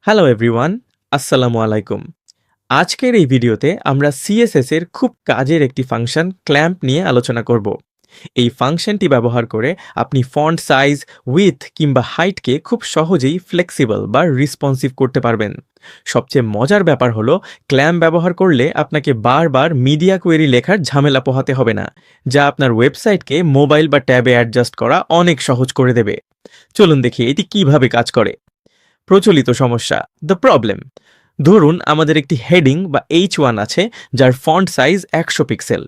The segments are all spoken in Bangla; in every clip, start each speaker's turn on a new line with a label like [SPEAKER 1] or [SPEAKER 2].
[SPEAKER 1] হ্যালো এভরিওয়ান, আসসালামু আলাইকুম। আজকের এই ভিডিওতে আমরা সিএসএস এর খুব কাজের একটি ফাংশন ক্ল্যাম্প নিয়ে আলোচনা করব। এই ফাংশনটি ব্যবহার করে আপনি ফন্ট সাইজ, উইথ কিংবা হাইটকে খুব সহজেই ফ্লেক্সিবল বা রেসপন্সিভ করতে পারবেন। সবচেয়ে মজার ব্যাপার হলো ক্ল্যাম্প ব্যবহার করলে আপনাকে বারবার মিডিয়া কোয়েরি লেখার ঝামেলা পোহাতে হবে না, যা আপনার ওয়েবসাইটকে মোবাইল বা ট্যাবে অ্যাডজাস্ট করা অনেক সহজ করে দেবে। চলুন দেখি এটি কিভাবে কাজ করে। প্রচলিত সমস্যা, দ্য প্রবলেম। ধরুন আমাদের একটি হেডিং বা H1 আছে যার ফন্ট সাইজ 100 পিক্সেল।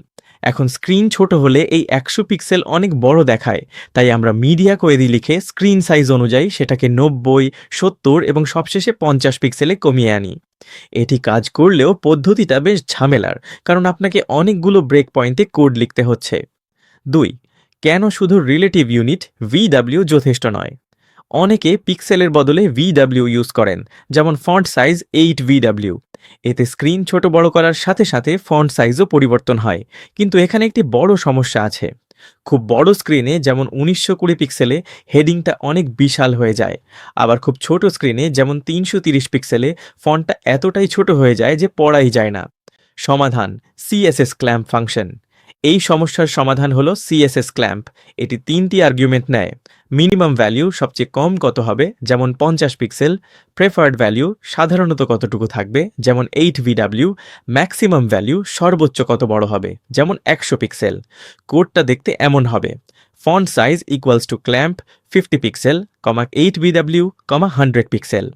[SPEAKER 1] এখন স্ক্রিন ছোট হলে এই 100 পিক্সেল অনেক বড় দেখায়, তাই আমরা মিডিয়া কোয়েরি লিখে স্ক্রিন সাইজ অনুযায়ী সেটাকে 90, 70 এবং সবশেষে 50 পিক্সেলে কমিয়ে আনি। এটি কাজ করলেও পদ্ধতিটা বেশ ঝামেলার, কারণ আপনাকে অনেকগুলো ব্রেক পয়েন্টে কোড লিখতে হচ্ছে। 2. কেন শুধু রিলেটিভ ইউনিট VW যথেষ্ট নয়? অনেকে পিক্সেলের বদলে VW ইউজ করেন, যেমন ফন্ট সাইজ 8VW। এতে স্ক্রিন ছোট বড় করার সাথে সাথে ফন্ট সাইজও পরিবর্তন হয়, কিন্তু এখানে একটি বড় সমস্যা আছে। খুব বড় স্ক্রিনে যেমন 1920 পিক্সেলে হেডিংটা অনেক বিশাল হয়ে যায়, আবার খুব ছোট স্ক্রিনে যেমন 330 পিক্সেলে ফন্টটা এতটাই ছোট হয়ে যায় যে পড়াই যায় না। সমাধান, সিএসএস ক্ল্যাম্প ফাংশন। এই সমস্যার সমাধান হলো সিএসএস ক্ল্যাম্প। এটি 3টি আর্গুমেন্ট নেয়। মিনিমাম ভ্যালু সবচেয়ে কম কত হবে, যেমন 50 পিক্সেল। প্রেফার্ড ভ্যালু সাধারণত কতটুকু থাকবে, যেমন 8VW। ম্যাক্সিমাম ভ্যালু সর্বোচ্চ কত বড় হবে, যেমন 100 পিক্সেল। কোডটা দেখতে এমন হবে: font size equals to clamp 50 pixel, 8VW, 100 pixel.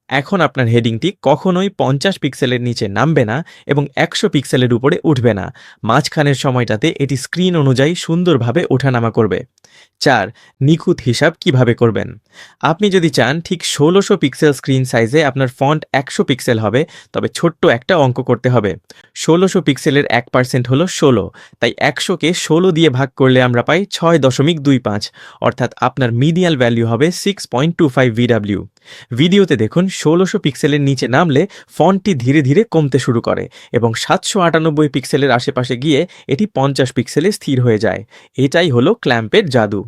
[SPEAKER 1] এখন আপনার হেডিংটি কখনোই 50 পিক্সেলের নিচে নামবে না এবং 100 পিক্সেলের উপরে উঠবে না। মাঝখানের সময়টাতে এটি স্ক্রিন অনুযায়ী সুন্দরভাবে ওঠানামা করবে। 4. নিখুঁত হিসাব কিভাবে করবেন? আপনি যদি চান ঠিক 1600 পিক্সেল স্ক্রিন সাইজে আপনার ফন্ট 100 পিক্সেল হবে, তবে ছোট্ট একটা অঙ্ক করতে হবে। 1600 পিক্সেলের 1% হলো 16, তাই 100কে 16 দিয়ে ভাগ করলে আমরা পাই 6.25, অর্থাৎ আপনার মিডিয়াল ভ্যালু হবে 6.25VW। ভিডিওতে দেখুন 1600 পিক্সেলের নিচে নামলে ফন্টটি ধীরে ধীরে কমতে শুরু করে এবং 798 পিক্সেলের আশেপাশে গিয়ে এটি 50 পিক্সেলে স্থির হয়ে যায়। এটাই হলো ক্ল্যাম্পের জাদু।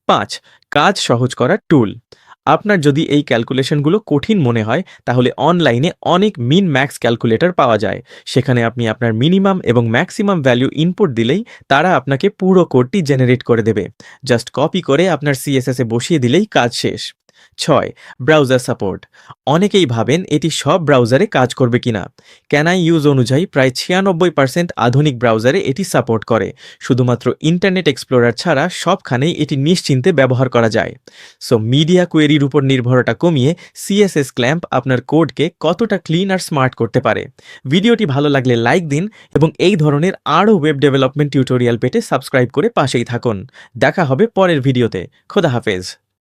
[SPEAKER 1] 5. কাজ সহজ করার টুল। আপনার যদি এই ক্যালকুলেশনগুলো কঠিন মনে হয়, তাহলে অনলাইনে অনেক মিন ম্যাক্স ক্যালকুলেটর পাওয়া যায়। সেখানে আপনি আপনার মিনিমাম এবং ম্যাক্সিমাম ভ্যালু ইনপুট দিলেই তারা আপনাকে পুরো কোডটি জেনারেট করে দেবে। জাস্ট কপি করে আপনার সিএসএসে বসিয়ে দিলেই কাজ শেষ। 6. Browser support. অনেকেই ভাবেন এটি সব ব্রাউজারে কাজ করবে কিনা। ক্যানাই ইউজ অনুযায়ী প্রায় 96% আধুনিক ব্রাউজারে এটি সাপোর্ট করে। শুধুমাত্র ইন্টারনেট এক্সপ্লোরার ছাড়া সবখানেই এটি নিশ্চিন্তে ব্যবহার করা যায়। সো মিডিয়া কোয়েরির উপর নির্ভরতা কমিয়ে সিএসএস ক্ল্যাম্প আপনার কোডকে কতটা ক্লিন আর স্মার্ট করতে পারে। ভিডিওটি ভালো লাগলে লাইক দিন এবং এই ধরনের আরও ওয়েব ডেভেলপমেন্ট টিউটোরিয়াল পেতে সাবস্ক্রাইব করে পাশেই থাকুন। দেখা হবে পরের ভিডিওতে। খোদা হাফেজ।